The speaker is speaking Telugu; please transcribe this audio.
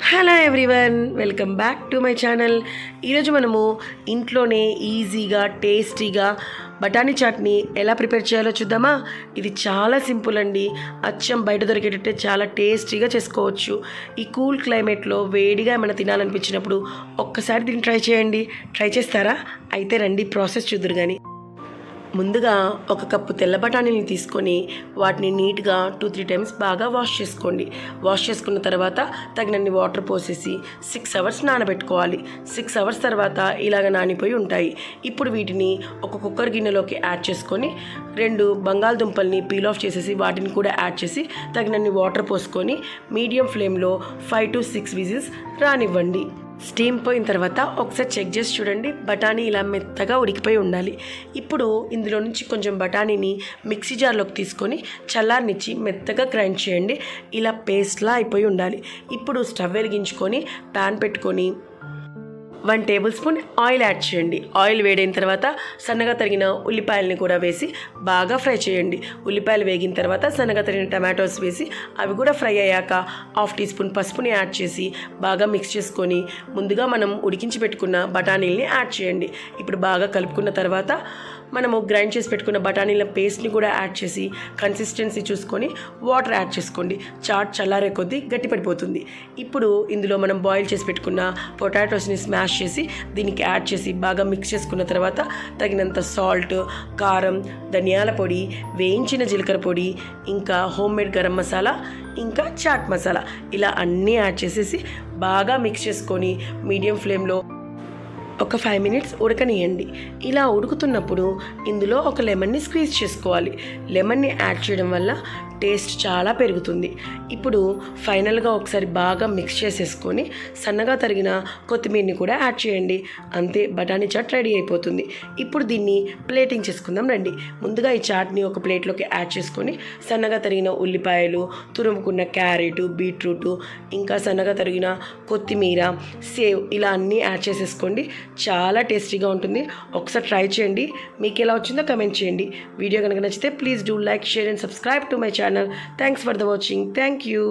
Hello everyone, welcome back to my channel. ఈరోజు మనము ఇంట్లోనే ఈజీగా టేస్టీగా బఠానీ చాట్ని ఎలా ప్రిపేర్ చేయాలో చూద్దామా. ఇది చాలా సింపుల్ అండి. అచ్చం బయట దొరికేటట్టే చాలా టేస్టీగా చేసుకోవచ్చు. ఈ కూల్ క్లైమేట్లో వేడిగా ఏమైనా తినాలనిపించినప్పుడు ఒక్కసారి దీన్ని ట్రై చేయండి. ట్రై చేస్తారా? అయితే రండి ప్రాసెస్ చూద్దురు కానీ. ముందుగా ఒక కప్పు తెల్ల బఠానీని తీసుకొని వాటిని నీట్గా 2-3 టైమ్స్ బాగా వాష్ చేసుకోండి. వాష్ చేసుకున్న తర్వాత తగినన్ని వాటర్ పోసేసి 6 అవర్స్ నానబెట్టుకోవాలి. 6 అవర్స్ తర్వాత ఇలాగ నానిపోయి ఉంటాయి. ఇప్పుడు వీటిని ఒక కుక్కర్ గిన్నెలోకి యాడ్ చేసుకొని 2 బంగాళదుంపల్ని పీల్ ఆఫ్ చేసేసి వాటిని కూడా యాడ్ చేసి తగినన్ని వాటర్ పోసుకొని మీడియం ఫ్లేమ్లో 5 to 6 విజిల్స్ రానివ్వండి. స్టీమ్ పోయిన తర్వాత ఒకసారి చెక్ చేసి చూడండి. బఠానీ ఇలా మెత్తగా ఉడికిపోయి ఉండాలి. ఇప్పుడు ఇందులో నుంచి కొంచెం బఠానీని మిక్సీ జార్లోకి తీసుకొని చల్లారనిచ్చి మెత్తగా గ్రైండ్ చేయండి. ఇలా పేస్ట్లా అయిపోయి ఉండాలి. ఇప్పుడు స్టవ్ వెలిగించుకొని ప్యాన్ పెట్టుకొని 1 టేబుల్ స్పూన్ ఆయిల్ యాడ్ చేయండి. ఆయిల్ వేడైన తర్వాత సన్నగా తరిగిన ఉల్లిపాయలని కూడా వేసి బాగా ఫ్రై చేయండి. ఉల్లిపాయలు వేగిన తర్వాత సన్నగా తరిగిన టమాటోస్ వేసి అవి కూడా ఫ్రై అయ్యాక 1/2 టీ స్పూన్ పసుపుని యాడ్ చేసి బాగా మిక్స్ చేసుకొని ముందుగా మనం ఉడికించి పెట్టుకున్న బఠానీల్ని యాడ్ చేయండి. ఇప్పుడు బాగా కలుపుకున్న తర్వాత మనము గ్రైండ్ చేసి పెట్టుకున్న బఠానీల పేస్ట్ని కూడా యాడ్ చేసి కన్సిస్టెన్సీ చూసుకొని వాటర్ యాడ్ చేసుకోండి. చాట్ చల్లారే కొద్దీ గట్టిపడిపోతుంది. ఇప్పుడు ఇందులో మనం బాయిల్ చేసి పెట్టుకున్న పొటాటోస్ని స్మాష్ చేసి దీనికి యాడ్ చేసి బాగా మిక్స్ చేసుకున్న తర్వాత తగినంత సాల్ట్, కారం, ధనియాల పొడి, వేయించిన జీలకర్ర పొడి, ఇంకా హోమ్మేడ్ గరం మసాలా, ఇంకా చాట్ మసాలా ఇలా అన్నీ యాడ్ చేసేసి బాగా మిక్స్ చేసుకొని మీడియం ఫ్లేమ్లో ఒక 5 మినిట్స్ ఉడకనియండి. ఇలా ఉడుకుతున్నప్పుడు ఇందులో ఒక లెమన్ని స్క్వీజ్ చేసుకోవాలి. లెమన్ని యాడ్ చేయడం వల్ల టేస్ట్ చాలా పెరుగుతుంది. ఇప్పుడు ఫైనల్గా ఒకసారి బాగా మిక్స్ చేసేసుకొని సన్నగా తరిగిన కొత్తిమీరని కూడా యాడ్ చేయండి. అంతే, బఠానీ చాట్ రెడీ అయిపోతుంది. ఇప్పుడు దీన్ని ప్లేటింగ్ చేసుకుందాం రండి. ముందుగా ఈ చాట్ని ఒక ప్లేట్లోకి యాడ్ చేసుకొని సన్నగా తరిగిన ఉల్లిపాయలు, తురుముకున్న క్యారెట్, బీట్రూట్, ఇంకా సన్నగా తరిగిన కొత్తిమీర, సేవ్ ఇలా అన్నీ యాడ్ చేసేసుకోండి. చాలా టేస్టీగా ఉంటుంది. ఒకసారి ట్రై చేయండి. మీకు ఎలా వచ్చిందో కమెంట్ చేయండి. వీడియో కనుక నచ్చితే please do like, share and subscribe to my channel. Thanks for the watching. Thank you.